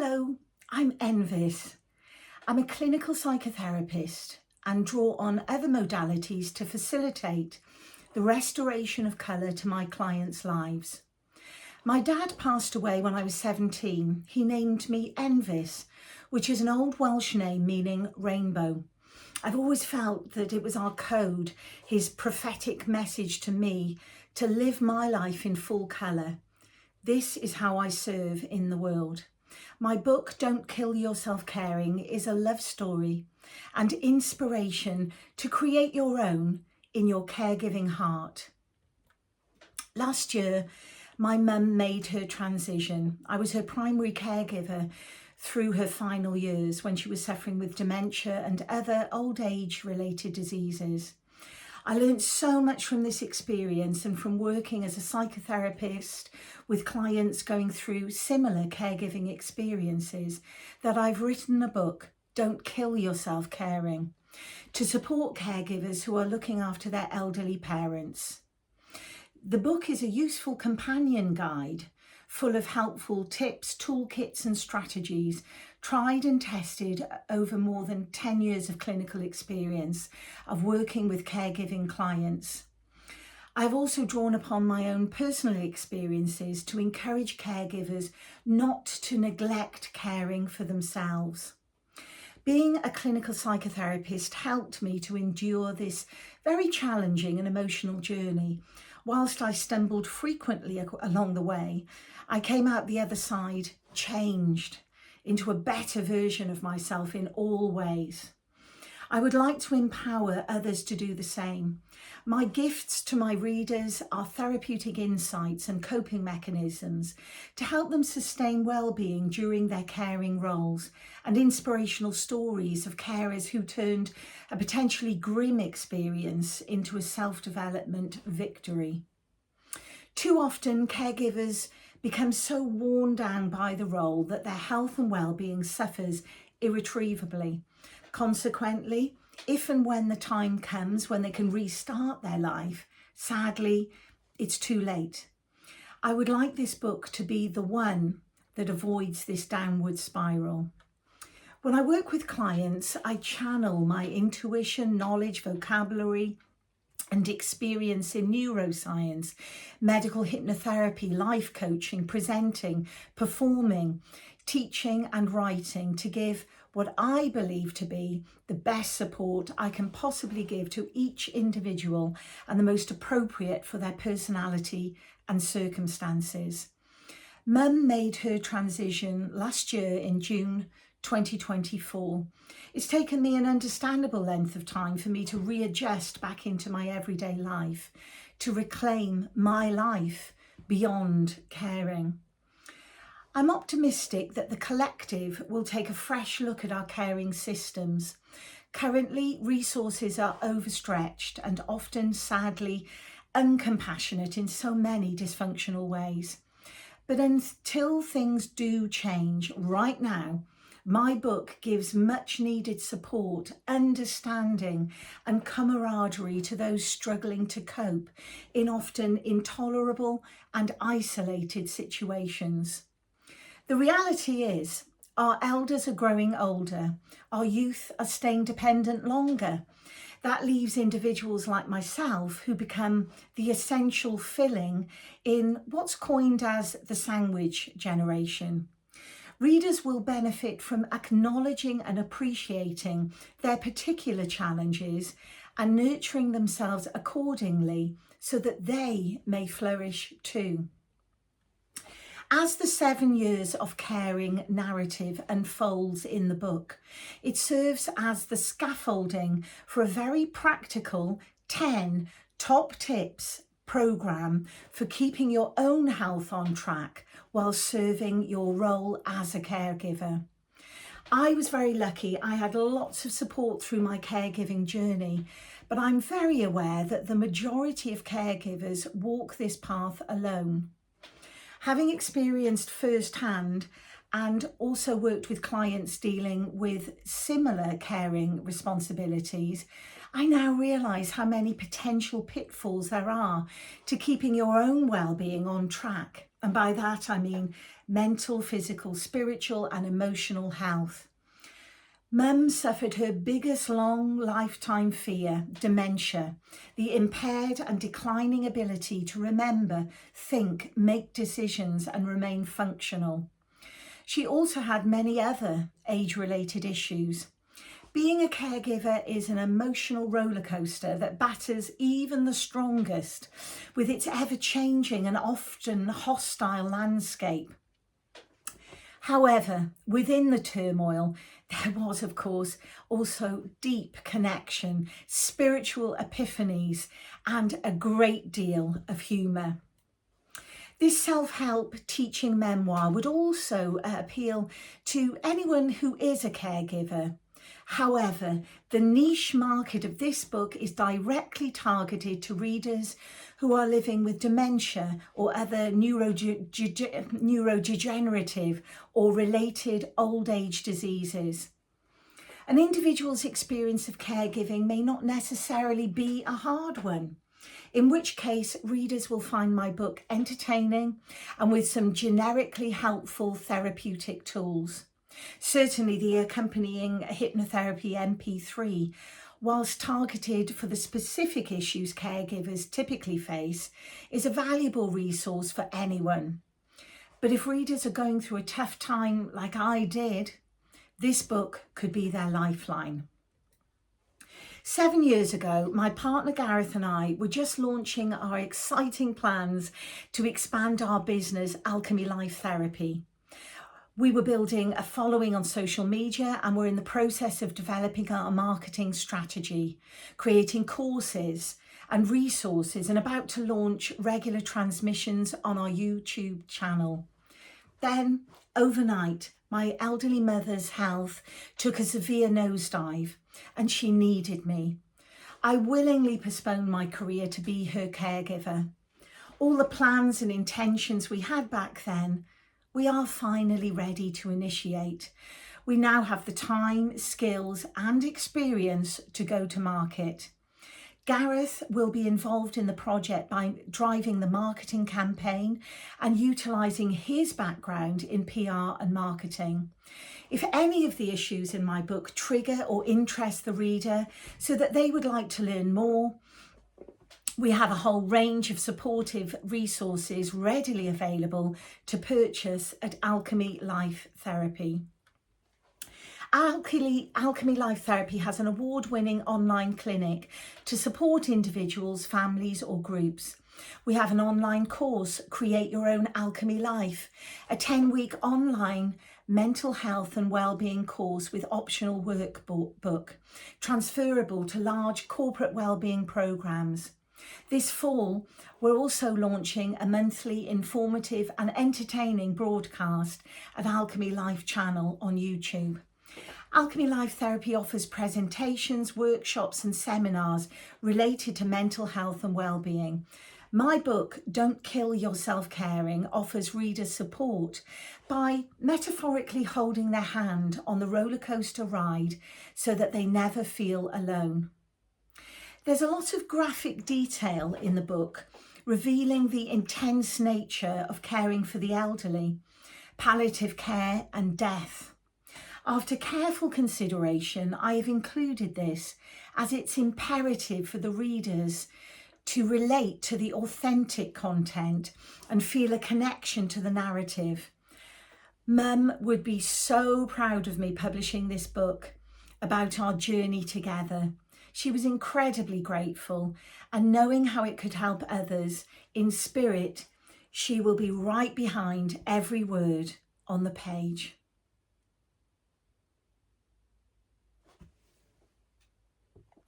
Hello, I'm Enfys. I'm a clinical psychotherapist and draw on other modalities to facilitate the restoration of colour to my clients' lives. My dad passed away when I was 17. He named me Enfys, which is an old Welsh name meaning rainbow. I've always felt that it was our code, his prophetic message to me to live my life in full colour. This is how I serve in the world. My book, Don't Kill Yourself Caring, is a love story and inspiration to create your own in your caregiving heart. Last year, my mum made her transition. I was her primary caregiver through her final years when she was suffering with dementia and other old age related diseases. I learned so much from this experience and from working as a psychotherapist with clients going through similar caregiving experiences that I've written a book, Don't Kill Yourself Caring, to support caregivers who are looking after their elderly parents. The book is a useful companion guide full of helpful tips, toolkits and strategies tried and tested over more than 10 years of clinical experience of working with caregiving clients. I've also drawn upon my own personal experiences to encourage caregivers not to neglect caring for themselves. Being a clinical psychotherapist helped me to endure this very challenging and emotional journey. Whilst I stumbled frequently along the way, I came out the other side changed into a better version of myself in all ways. I would like to empower others to do the same. My gifts to my readers are therapeutic insights and coping mechanisms to help them sustain well-being during their caring roles, and inspirational stories of carers who turned a potentially grim experience into a self-development victory. Too often, caregivers become so worn down by the role that their health and well-being suffers irretrievably. Consequently, if and when the time comes when they can restart their life, sadly, it's too late. I would like this book to be the one that avoids this downward spiral. When I work with clients, I channel my intuition, knowledge, vocabulary, and experience in neuroscience, medical hypnotherapy, life coaching, presenting, performing, teaching and writing to give what I believe to be the best support I can possibly give to each individual and the most appropriate for their personality and circumstances. Mum made her transition last year in June 2024. It's taken me an understandable length of time for me to readjust back into my everyday life, to reclaim my life beyond caring. I'm optimistic that the collective will take a fresh look at our caring systems. Currently, resources are overstretched and often, sadly, uncompassionate in so many dysfunctional ways. But until things do change right now, my book gives much needed support, understanding and camaraderie to those struggling to cope in often intolerable and isolated situations. The reality is, our elders are growing older, our youth are staying dependent longer. That leaves individuals like myself who become the essential filling in what's coined as the sandwich generation. Readers will benefit from acknowledging and appreciating their particular challenges and nurturing themselves accordingly so that they may flourish too. As the 7 years of caring narrative unfolds in the book, it serves as the scaffolding for a very practical 10 top tips program for keeping your own health on track while serving your role as a caregiver. I was very lucky. I had lots of support through my caregiving journey, but I'm very aware that the majority of caregivers walk this path alone. Having experienced firsthand and also worked with clients dealing with similar caring responsibilities, I now realise how many potential pitfalls there are to keeping your own well-being on track And by that I mean mental, physical, spiritual and emotional health. Mum suffered her biggest long lifetime fear, dementia, the impaired and declining ability to remember, think, make decisions and remain functional. She also had many other age-related issues. Being a caregiver is an emotional rollercoaster that batters even the strongest with its ever-changing and often hostile landscape. However, within the turmoil, there was, of course, also deep connection, spiritual epiphanies, and a great deal of humour. This self-help teaching memoir would also appeal to anyone who is a caregiver. However, the niche market of this book is directly targeted to readers who are living with dementia or other neurodegenerative or related old age diseases. An individual's experience of caregiving may not necessarily be a hard one, in which case readers will find my book entertaining and with some generically helpful therapeutic tools. Certainly the accompanying hypnotherapy MP3, whilst targeted for the specific issues caregivers typically face, is a valuable resource for anyone. But if readers are going through a tough time like I did, this book could be their lifeline. 7 years ago, my partner Gareth and I were just launching our exciting plans to expand our business, Alchemy Life Therapy. We were building a following on social media and were in the process of developing our marketing strategy, creating courses and resources, and about to launch regular transmissions on our YouTube channel. Then, overnight, my elderly mother's health took a severe nosedive and she needed me. I willingly postponed my career to be her caregiver. All the plans and intentions we had back then, we are finally ready to initiate. We now have the time, skills and experience to go to market. Gareth will be involved in the project by driving the marketing campaign and utilising his background in PR and marketing. If any of the issues in my book trigger or interest the reader so that they would like to learn more, we have a whole range of supportive resources readily available to purchase at Alchemy Life Therapy. Alchemy Life Therapy has an award-winning online clinic to support individuals, families or groups. We have an online course, Create Your Own Alchemy Life, a 10-week online mental health and wellbeing course with optional workbook, transferable to large corporate wellbeing programs. This fall, we're also launching a monthly informative and entertaining broadcast at Alchemy Life channel on YouTube. Alchemy Life Therapy offers presentations, workshops and seminars related to mental health and wellbeing. My book, Don't Kill Your Self-Caring, offers readers support by metaphorically holding their hand on the rollercoaster ride so that they never feel alone. There's a lot of graphic detail in the book, revealing the intense nature of caring for the elderly, palliative care and death. After careful consideration, I have included this as it's imperative for the readers to relate to the authentic content and feel a connection to the narrative. Mum would be so proud of me publishing this book about our journey together. She was incredibly grateful, and knowing how it could help others in spirit, she will be right behind every word on the page.